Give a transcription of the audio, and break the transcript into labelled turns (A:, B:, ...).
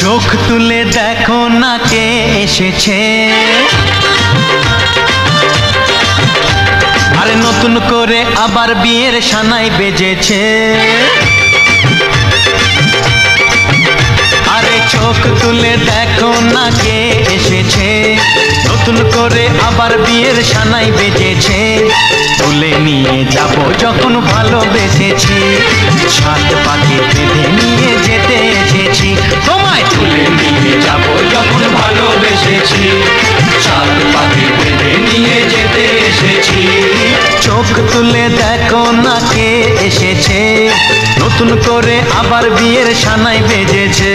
A: চোখ তুলে দেখো না কে এসেছে, আরে নতুন করে আবার বিয়ের সানাই বেজেছে। আরে চোখ তুলে দেখো না কে এসেছে, নতুন করে আবার বিয়ের সানাই বেজেছে। তুলে নিয়ে যাব যখন ভালোবেসেছি, সাত পাকে বেঁধে নিয়ে যেতে এসেছি। তোমায় তুলে নিয়ে যাব যখন ভালোবেসেছি, সাত পাকে বেঁধে নিয়ে যেতে এসেছি। চোখ তুলে দেখো না কে এসেছে, নতুন করে আবার বিয়ের সানাই বেজেছে।